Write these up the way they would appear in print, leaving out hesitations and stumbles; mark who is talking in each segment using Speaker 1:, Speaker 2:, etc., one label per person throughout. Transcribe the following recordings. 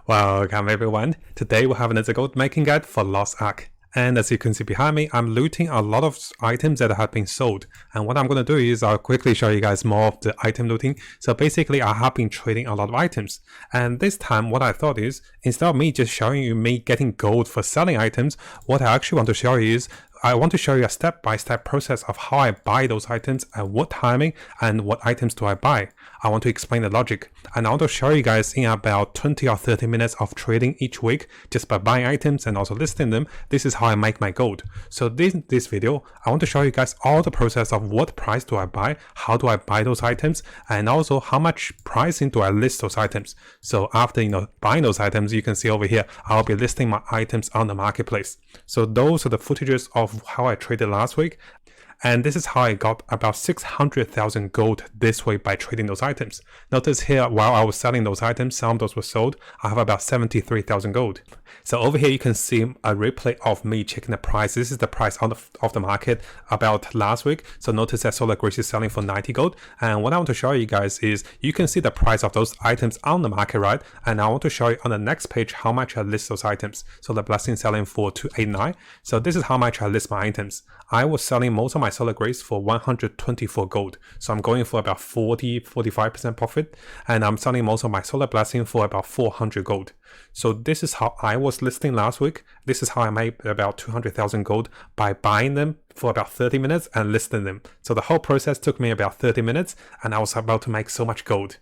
Speaker 1: Welcome everyone. Today we'll have another gold making guide for Lost Ark. And as you can see behind me, I'm looting a lot of items that have been sold. And what I'm going to do is I'll quickly show you guys more of the item looting. So basically I have been trading a lot of items. And this time what I thought is, instead of me just showing you me getting gold for selling items, what I actually want to show you is I want to show you a step-by-step process of how I buy those items, at what timing, and what items do I buy. I want to explain the logic, and I want to show you guys in about 20 or 30 minutes of trading each week just by buying items and also listing them. This is how I make my gold. So this video, I want to show you guys all the process of what price do I buy, how do I buy those items, and also how much pricing do I list those items. So after buying those items, you can see over here, I'll be listing my items on the marketplace. So those are the footages of how I traded last week, and this is how I got about 600,000 gold this way by trading those items. Notice here, while I was selling those items, some of those were sold, I have about 73,000 gold. So over here you can see a replay of me checking the price. This is the price of the market about last week. So notice that Solar Grace is selling for 90 gold, and what I want to show you guys is you can see the price of those items on the market, right? And I want to show you on the next page how much I list those items. So the Blessing selling for 289. So this is how much I list my items. I was selling most of my Solar Grace for 124 gold. So I'm going for about 45% profit, and I'm selling most of my Solar Blessing for about 400 gold. So this is how I was listing last week. This is how I made about 200,000 gold by buying them for about 30 minutes and listing them. So the whole process took me about 30 minutes, and I was about to make so much gold.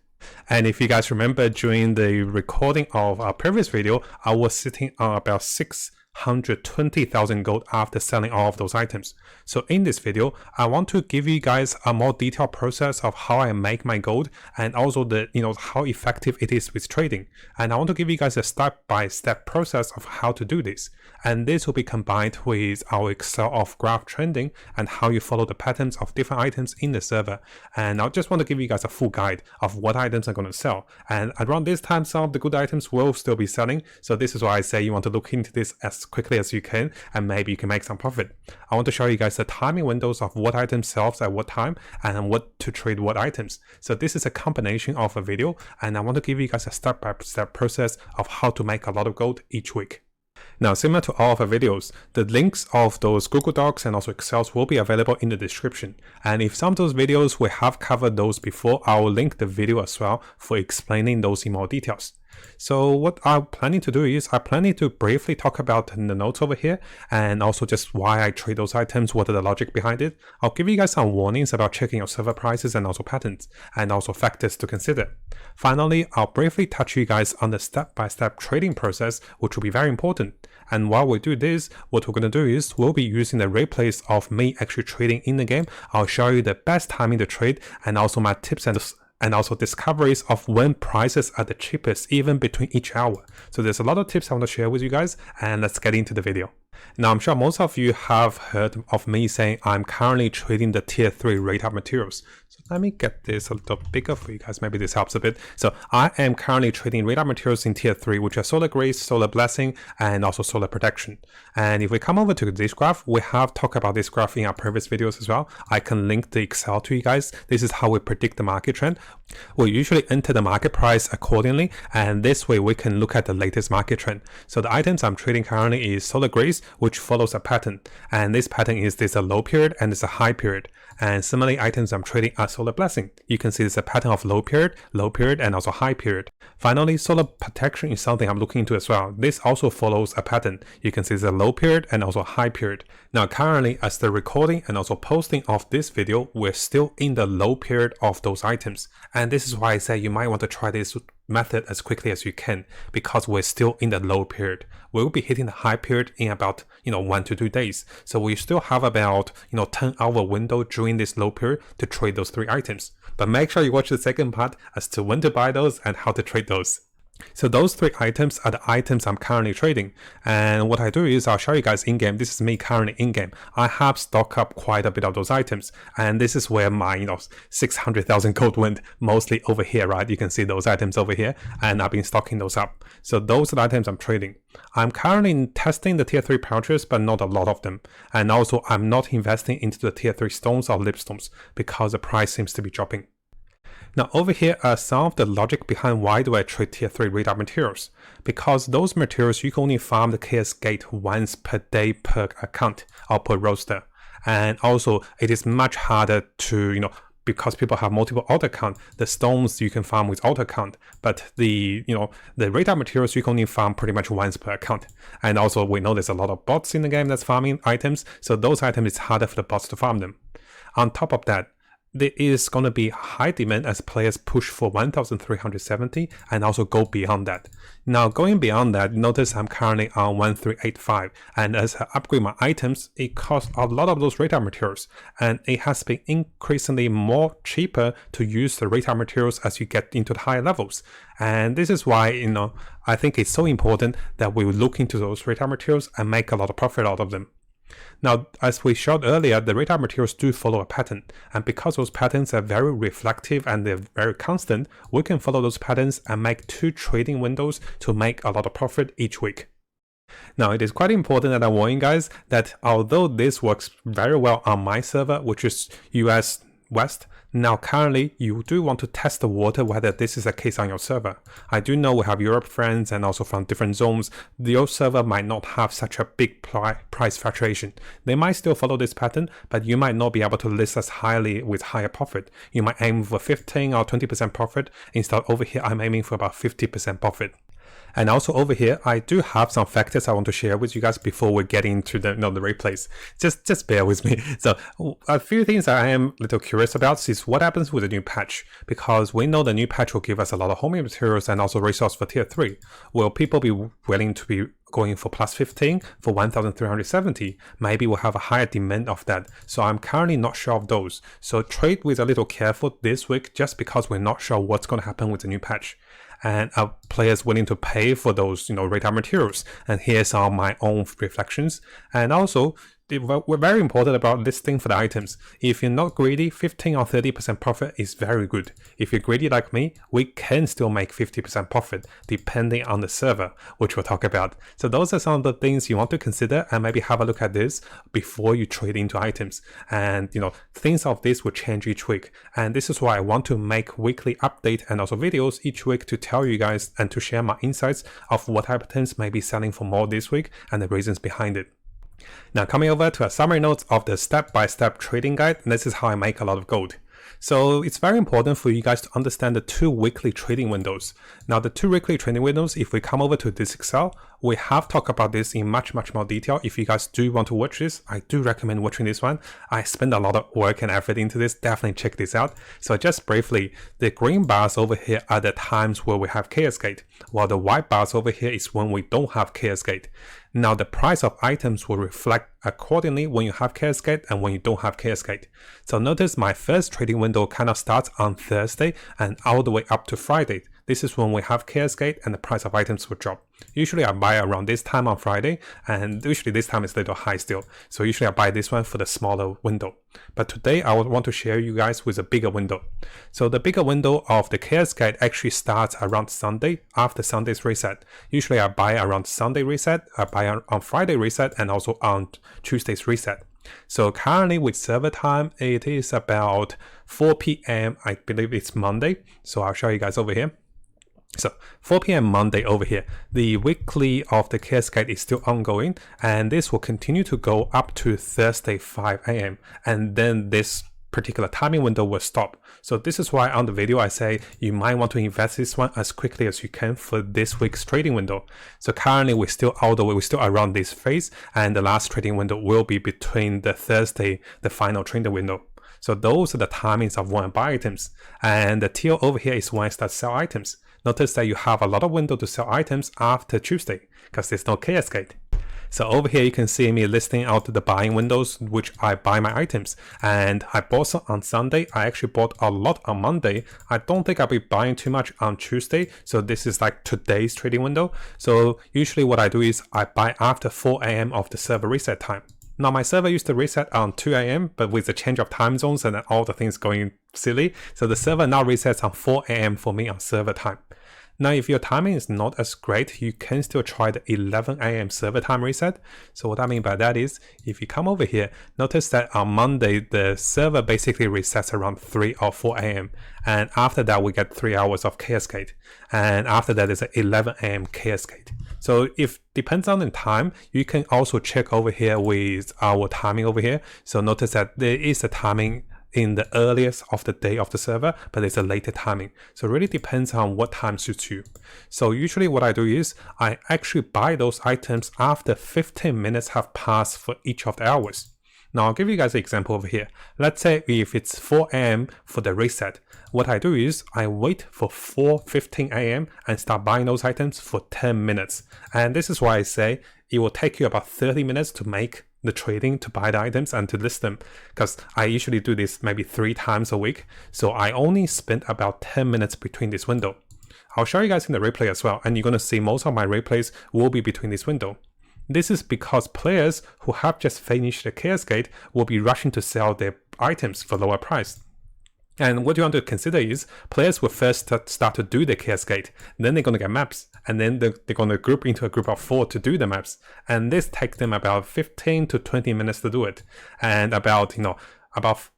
Speaker 1: And if you guys remember, during the recording of our previous video, I was sitting on about 620,000 gold after selling all of those items. So in this video, I want to give you guys a more detailed process of how I make my gold, and also the how effective it is with trading. And I want to give you guys a step-by-step process of how to do this. And this will be combined with our Excel of graph trending and how you follow the patterns of different items in the server. And I just want to give you guys a full guide of what items I'm going to sell. And around this time, some of the good items will still be selling. So this is why I say you want to look into this as quickly as you can, and maybe you can make some profit. I want to show you guys the timing windows of what item sells at what time and what to trade what items. So this is a combination of a video, and I want to give you guys a step-by-step process of how to make a lot of gold each week. Now, similar to all of our videos, the links of those Google Docs and also Excels will be available in the description. And if some of those videos we have covered those before, I will link the video as well for explaining those in more details. So what I'm planning to do is I'm planning to briefly talk about the notes over here, and also just why I trade those items, what are the logic behind it. I'll give you guys some warnings about checking your server prices and also patterns, and also factors to consider. Finally, I'll briefly touch you guys on the step-by-step trading process, which will be very important. And while we do this, what we're going to do is we'll be using the replays of me actually trading in the game. I'll show you the best timing to trade, and also my tips and also discoveries of when prices are the cheapest, even between each hour. So there's a lot of tips I want to share with you guys, and let's get into the video. Now, I'm sure most of you have heard of me saying I'm currently trading the tier 3 radar materials. So let me get this a little bigger for you guys. Maybe this helps a bit. So I am currently trading radar materials in tier 3, which are Solar Grace, Solar Blessing, and also Solar Protection. And if we come over to this graph, we have talked about this graph in our previous videos as well. I can link the Excel to you guys. This is how we predict the market trend. We usually enter the market price accordingly, and this way we can look at the latest market trend. So the items I'm trading currently is Solar Grace, which follows a pattern, and this pattern is there's a low period and there's a high period. And similarly, items I'm trading are Solar Blessing. You can see there's a pattern of low period, and also high period. Finally, Solar Protection is something I'm looking into as well. This also follows a pattern. You can see there's a low period and also high period. Now currently, as the recording and also posting of this video, we're still in the low period of those items. And this is why I say you might want to try this method as quickly as you can, because we're still in the low period. We'll be hitting the high period in about 1 to 2 days. So we still have about 10-hour window during this low period to trade those 3 items. But make sure you watch the second part as to when to buy those and how to trade those. So those 3 items are the items I'm currently trading, and what I do is I'll show you guys in-game. This is me currently in-game. I have stocked up quite a bit of those items, and this is where my 600,000 gold went, mostly over here, right? You can see those items over here, and I've been stocking those up. So those are the items I'm trading. I'm currently testing the tier 3 pouches, but not a lot of them, and also I'm not investing into the tier 3 stones or lipstones because the price seems to be dropping. Now over here are some of the logic behind why do I trade tier 3 radar materials. Because those materials you can only farm the chaos gate once per day per account or per roster. And also it is much harder to, because people have multiple alt account, the stones you can farm with alt account, but the radar materials you can only farm pretty much once per account. And also we know there's a lot of bots in the game that's farming items, so those items it's harder for the bots to farm them. On top of that, there is going to be high demand as players push for 1370 and also go beyond that. Now going beyond that, notice I'm currently on 1385, and as I upgrade my items, it costs a lot of those radar materials, and it has been increasingly more cheaper to use the radar materials as you get into the higher levels. And this is why, I think it's so important that we look into those radar materials and make a lot of profit out of them. Now, as we showed earlier, the radar materials do follow a pattern, and because those patterns are very reflective and they're very constant, we can follow those patterns and make 2 trading windows to make a lot of profit each week. Now, it is quite important that I warn you guys that although this works very well on my server, which is US West, now currently you do want to test the water whether this is the case on your server. I do know we have Europe friends and also from different zones. Your server might not have such a big price fluctuation. They might still follow this pattern, but you might not be able to list as highly with higher profit. You might aim for 15 or 20% profit. Instead over here I'm aiming for about 50% profit. And also over here, I do have some factors I want to share with you guys before we get into the replays. Just bear with me. So a few things I am a little curious about is what happens with the new patch, because we know the new patch will give us a lot of homing materials and also resource for tier 3. Will people be willing to be going for plus 15 for 1370? Maybe we'll have a higher demand of that. So I'm currently not sure of those. So trade with a little careful this week just because we're not sure what's going to happen with the new patch. And are players willing to pay for those, radar materials? And here's all my own reflections. And also, we're very important about listing for the items. If you're not greedy, 15 or 30% profit is very good. If you're greedy like me, we can still make 50% profit depending on the server, which we'll talk about. So those are some of the things you want to consider and maybe have a look at this before you trade into items. And things of this will change each week. And this is why I want to make weekly update and also videos each week to tell you guys and to share my insights of what items may be selling for more this week and the reasons behind it. Now coming over to a summary notes of the step-by-step trading guide, and this is how I make a lot of gold. So it's very important for you guys to understand the 2 weekly trading windows. Now the 2 weekly trading windows, if we come over to this Excel, we have talked about this in much more detail. If you guys do want to watch this, I do recommend watching this one. I spend a lot of work and effort into this, definitely check this out. So just briefly, the green bars over here are the times where we have Chaos Gate, while the white bars over here is when we don't have Chaos Gate. Now the price of items will reflect accordingly when you have Chaos Gate and when you don't have Chaos Gate. So notice my first trading window kind of starts on Thursday and all the way up to Friday. This is when we have Chaos Gate and the price of items will drop. Usually I buy around this time on Friday, and usually this time is a little high still. So usually I buy this one for the smaller window. But today I would want to share you guys with a bigger window. So the bigger window of the Chaos Gate actually starts around Sunday after Sunday's reset. Usually I buy around Sunday reset, I buy on Friday reset, and also on Tuesday's reset. So currently with server time, it is about 4 p.m. I believe it's Monday. So I'll show you guys over here. So 4 p.m. Monday over here, the weekly of the Chaos Gate is still ongoing, and this will continue to go up to Thursday 5 a.m. and then this particular timing window will stop. So this is why on the video I say you might want to invest this one as quickly as you can for this week's trading window. So currently we're still around this phase, and the last trading window will be between the Thursday, the final trading window. So those are the timings of when I buy items, and the teal over here is when I start sell items. Notice that you have a lot of window to sell items after Tuesday because there's no Chaos Gate. So over here you can see me listing out the buying windows which I buy my items, and I bought some on Sunday. I actually bought a lot on Monday. I don't think I'll be buying too much on Tuesday, so this is like today's trading window. So usually what I do is I buy after 4 a.m. of the server reset time. Now my server used to reset on 2 a.m. but with the change of time zones and all the things going silly, so the server now resets on 4 a.m. for me on server time. Now, if your timing is not as great, you can still try the 11 a.m. server time reset. So what I mean by that is, if you come over here, notice that on Monday, the server basically resets around 3 or 4 a.m. And after that, we get 3 hours of cascade. And after that is an 11 a.m. cascade. So if depends on the time, you can also check over here with our timing over here. So notice that there is a timing in the earliest of the day of the server, but it's a later timing. So it really depends on what time suits you. So usually what I do is I actually buy those items after 15 minutes have passed for each of the hours. Now I'll give you guys an example over here. Let's say if it's 4 a.m. for the reset, what I do is I wait for 4:15 a.m. and start buying those items for 10 minutes. And this is why I say it will take you about 30 minutes to make the trading, to buy the items and to list them, because I usually do this maybe 3 times a week. So I only spend about 10 minutes between this window. I'll show you guys in the replay as well, and you're going to see most of my replays will be between this window. This is because players who have just finished the cascade will be rushing to sell their items for lower price. And what you want to consider is players will first start to do the cascade, then they're going to get maps, and then they're going to group into a group of 4 to do the maps. And this takes them about 15 to 20 minutes to do it. And about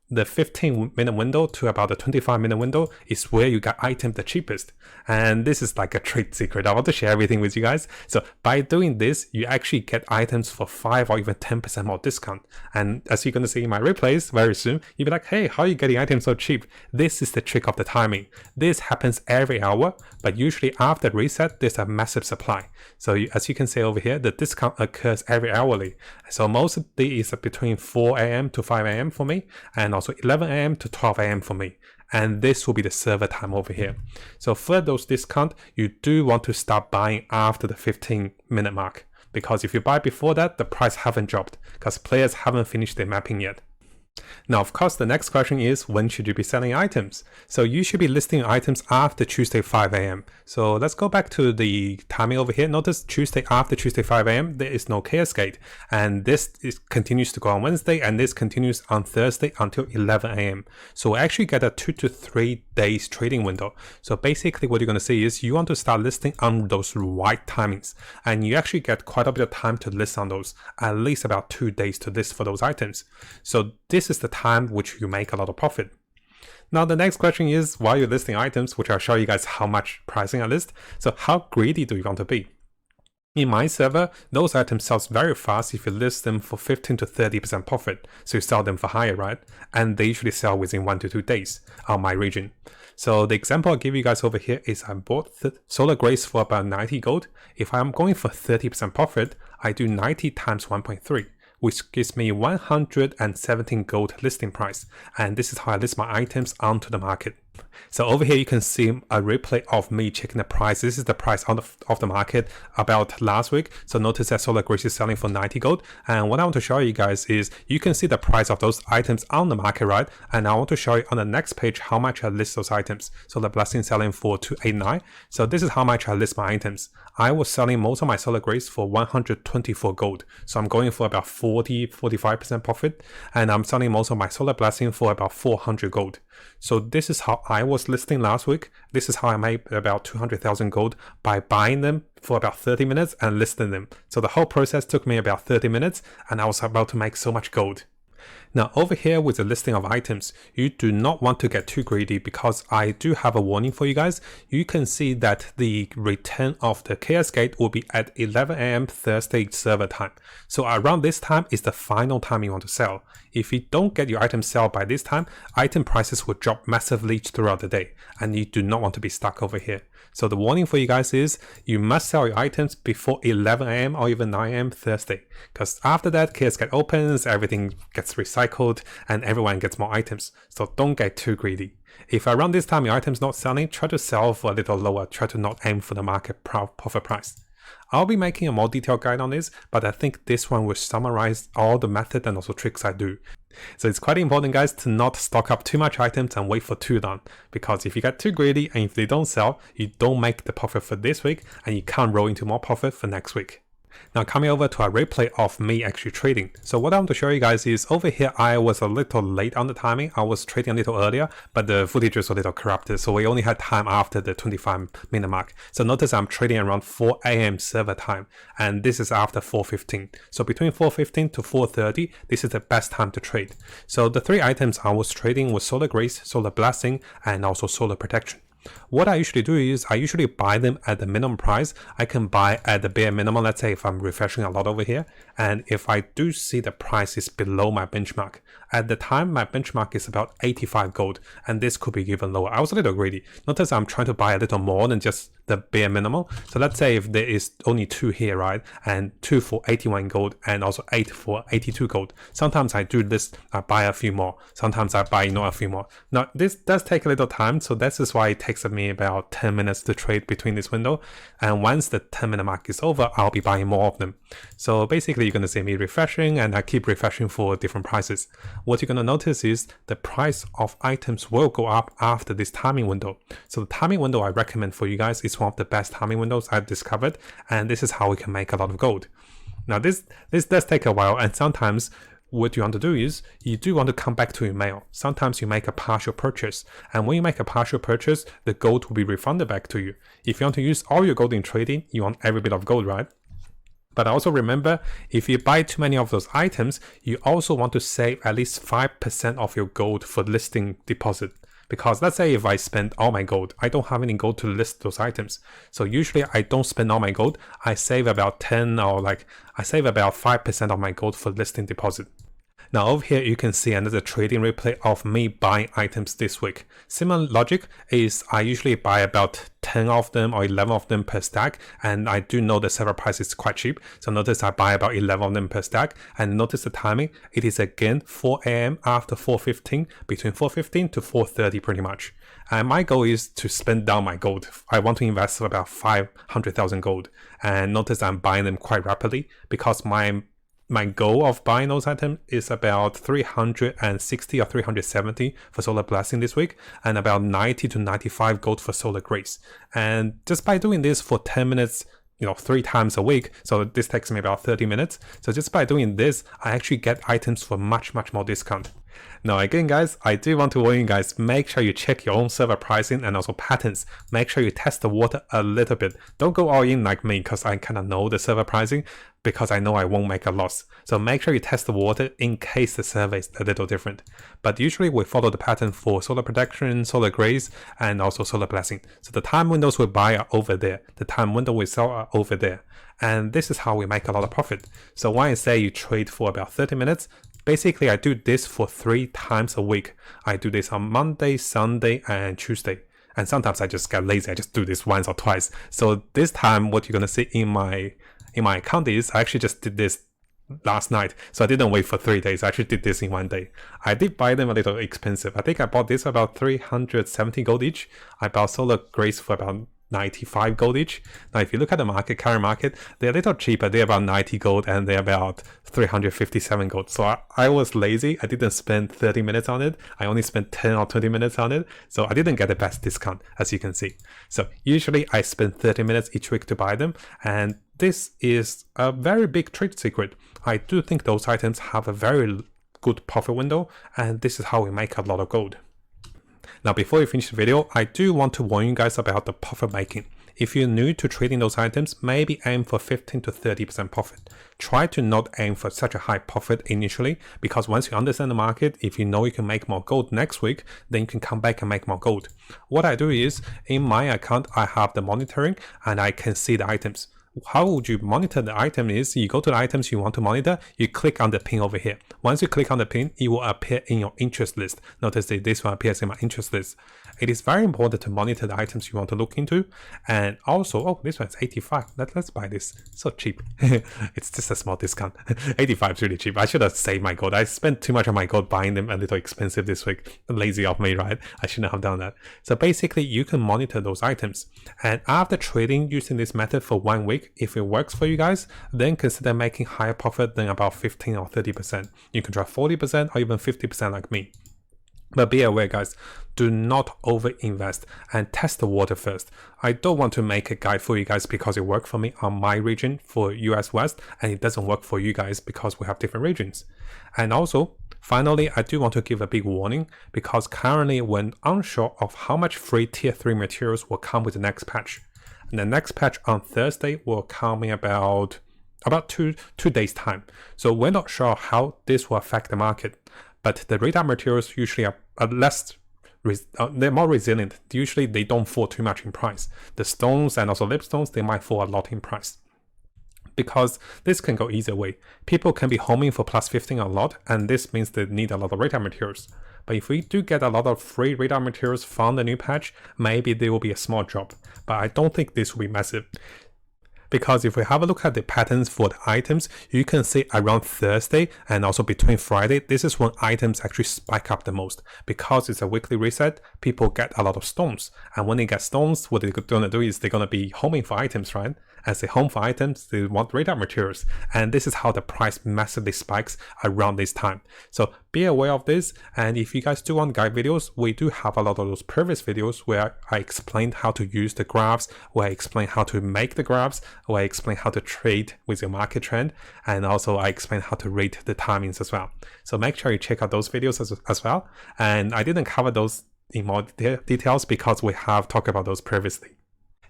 Speaker 1: the 15-minute window to about the 25-minute window is where you get items the cheapest. And this is like a trade secret. I want to share everything with you guys. So by doing this, you actually get items for 5 or even 10% more discount. And as you're going to see in my replays very soon, you'll be like, hey, how are you getting items so cheap? This is the trick of the timing. This happens every hour, but usually after reset, there's a massive supply. So as you can see over here, the discount occurs every hourly. So most of these are between 4 a.m. to 5 a.m. for me, and also 11 a.m. to 12 a.m. for me. And this will be the server time over here. So for those discounts, you do want to start buying after the 15-minute mark, because if you buy before that, the price haven't dropped because players haven't finished their mapping yet. Now, of course, the next question is, when should you be selling items? So you should be listing items after Tuesday 5 a.m. So let's go back to the timing over here. Notice after Tuesday 5 a.m. there is no cascade, and this continues to go on Wednesday, and this continues on Thursday until 11 a.m. So we actually get a 2 to 3 days trading window. So basically what you're going to see is you want to start listing on those right timings, and you actually get quite a bit of time to list on those, at least about 2 days to list for those items. So this is the time which you make a lot of profit. Now the next question is, while you're listing items, which I'll show you guys how much pricing I list, so how greedy do you want to be? In my server, those items sell very fast if you list them for 15 to 30% profit. So you sell them for higher, right? And they usually sell within 1 to 2 days on my region. So the example I'll give you guys over here is I bought Solar Grace for about 90 gold. If I'm going for 30% profit, I do 90 times 1.3. which gives me 117 gold listing price. And this is how I list my items onto the market. So over here, you can see a replay of me checking the price. This is the price of the market about last week. So notice that Solar Grace is selling for 90 gold. And what I want to show you guys is you can see the price of those items on the market, right? And I want to show you on the next page how much I list those items. So the Blessing selling for 289. So this is how much I list my items. I was selling most of my Solar Grace for 124 gold. So I'm going for about 40-45% profit. And I'm selling most of my Solar Blessing for about 400 gold. So this is how I was listing last week. This is how I made about 200,000 gold by buying them for about 30 minutes and listing them. So the whole process took me about 30 minutes and I was about to make so much gold. Now over here with the listing of items, you do not want to get too greedy because I do have a warning for you guys. You can see that the return of the cascade will be at 11 a.m. Thursday server time. So around this time is the final time you want to sell. If you don't get your item sold by this time, item prices will drop massively throughout the day and you do not want to be stuck over here. So the warning for you guys is you must sell your items before 11 a.m. or even 9 a.m. Thursday, because after that cascade opens, everything gets recycled and everyone gets more items. So don't get too greedy. If around this time your item's not selling, try to sell for a little lower. Try to not aim for the market profit price. I'll be making a more detailed guide on this, but I think this one will summarize all the method and also tricks I do. So it's quite important, guys, to not stock up too much items and wait for too long, because if you get too greedy and if they don't sell, you don't make the profit for this week and you can't roll into more profit for next week. Now coming over to a replay of me actually trading. So what I want to show you guys is over here I was a little late on the timing. I was trading a little earlier, but the footage was a little corrupted. So we only had time after the 25-minute mark. So notice I'm trading around 4 AM server time, and this is after 4:15. So between 4:15 to 4:30, this is the best time to trade. So the 3 items I was trading was Solar Grace, Solar Blessing, and also Solar Protection. What I usually do is I usually buy them at the minimum price. I can buy at the bare minimum, let's say if I'm refreshing a lot over here, and if I do see the price is below my benchmark. At the time, my benchmark is about 85 gold, and this could be even lower. I was a little greedy. Notice I'm trying to buy a little more than just the bare minimum. So let's say if there is only 2 here, right, and 2 for 81 gold and also 8 for 82 gold. Sometimes I do this, I buy a few more. Sometimes I buy a few more. Now this does take a little time, so this is why it takes me about 10 minutes to trade between this window. And once the 10-minute mark is over, I'll be buying more of them. So basically you're going to see me refreshing, and I keep refreshing for different prices. What you're going to notice is the price of items will go up after this timing window. So the timing window I recommend for you guys is one of the best timing windows I've discovered, and this is how we can make a lot of gold. Now this does take a while, and sometimes what you want to do is you do want to come back to your mail. Sometimes you make a partial purchase, and when you make a partial purchase, the gold will be refunded back to you. If you want to use all your gold in trading, you want every bit of gold, right? But also remember, if you buy too many of those items, you also want to save at least 5% of your gold for listing deposit. Because let's say if I spend all my gold, I don't have any gold to list those items. So usually I don't spend all my gold. I save about 10 or I save about 5% of my gold for listing deposit. Now over here you can see another trading replay of me buying items this week. Similar logic is I usually buy about 10 of them or 11 of them per stack, and I do know the server price is quite cheap. So notice I buy about 11 of them per stack, and notice the timing. It is again 4 AM after 4:15, between 4:15 to 4:30 pretty much. And my goal is to spend down my gold. I want to invest about 500,000 gold, and notice I'm buying them quite rapidly because my goal of buying those items is about 360 or 370 for Solar Blessing this week, and about 90 to 95 gold for Solar Grace. And just by doing this for 10 minutes, 3 times a week, so this takes me about 30 minutes. So just by doing this, I actually get items for much more discount. Now again guys, I do want to warn you guys, make sure you check your own server pricing and also patterns. Make sure you test the water a little bit. Don't go all in like me, because I kind of know the server pricing, because I know I won't make a loss. So make sure you test the water in case the server is a little different. But usually we follow the pattern for Solar Protection, Solar Grace, and also Solar Blessing. So the time windows we buy are over there. The time window we sell are over there. And this is how we make a lot of profit. So when I say you trade for about 30 minutes, basically I do this for 3 times a week. I do this on Monday, Sunday, and Tuesday. And sometimes I just get lazy, I just do this once or twice. So this time what you're gonna see in my account is I actually just did this last night. So I didn't wait for 3 days, I actually did this in 1 day. I did buy them a little expensive. I think I bought this for about 370 gold each. I bought Solar Grace for about 95 gold each. Now if you look at the current market, they're a little cheaper. They're about 90 gold and they're about 357 gold. So I was lazy. I didn't spend 30 minutes on it. I only spent 10 or 20 minutes on it. So I didn't get the best discount, as you can see. So usually I spend 30 minutes each week to buy them, and this is a very big trade secret. I do think those items have a very good profit window, and this is how we make a lot of gold. Now before we finish the video, I do want to warn you guys about the profit making. If you're new to trading those items, maybe aim for 15 to 30% profit. Try to not aim for such a high profit initially, because once you understand the market, if you know you can make more gold next week, then you can come back and make more gold. What I do is, in my account, I have the monitoring and I can see the items. How would you monitor the item is, you go to the items you want to monitor, you click on the pin over here. Once you click on the pin, it will appear in your interest list. Notice that this one appears in my interest list. It is very important to monitor the items you want to look into. And also, oh, this one's 85. Let's buy this. So cheap. It's just a small discount. 85 is really cheap. I should have saved my gold. I spent too much of my gold buying them a little expensive this week. Lazy of me, right? I shouldn't have done that. So basically, you can monitor those items. And after trading using this method for 1 week, if it works for you guys, then consider making higher profit than about 15 or 30%. You can try 40% or even 50% like me. But be aware guys, do not over-invest and test the water first. I don't want to make a guide for you guys because it worked for me on my region for US West and it doesn't work for you guys because we have different regions. And also, finally, I do want to give a big warning because currently we're unsure of how much free tier 3 materials will come with the next patch. And the next patch on Thursday will come in about two days time. So we're not sure how this will affect the market. But the radar materials usually are they're more resilient. Usually they don't fall too much in price. The stones and also lipstones, they might fall a lot in price. Because this can go either way. People can be homing for plus 15 a lot, and this means they need a lot of radar materials. But if we do get a lot of free radar materials from the new patch, maybe there will be a small drop. But I don't think this will be massive. Because if we have a look at the patterns for the items, you can see around Thursday and also between Friday, this is when items actually spike up the most. Because it's a weekly reset, people get a lot of stones. And when they get stones, what they're going to do is they're going to be homing for items, right? As they home for items, they want radar materials. And this is how the price massively spikes around this time. So be aware of this. And if you guys do want guide videos, we do have a lot of those previous videos where I explained how to use the graphs, where I explain how to make the graphs, where I explain how to trade with your market trend, and also I explain how to rate the timings as well. So make sure you check out those videos as well. And I didn't cover those in more details because we have talked about those previously.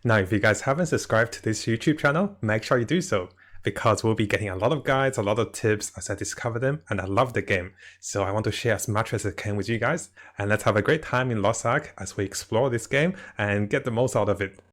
Speaker 1: Now, if you guys haven't subscribed to this YouTube channel, make sure you do so, because we'll be getting a lot of guides, a lot of tips as I discover them, and I love the game. So I want to share as much as I can with you guys, and let's have a great time in Lost Ark as we explore this game and get the most out of it.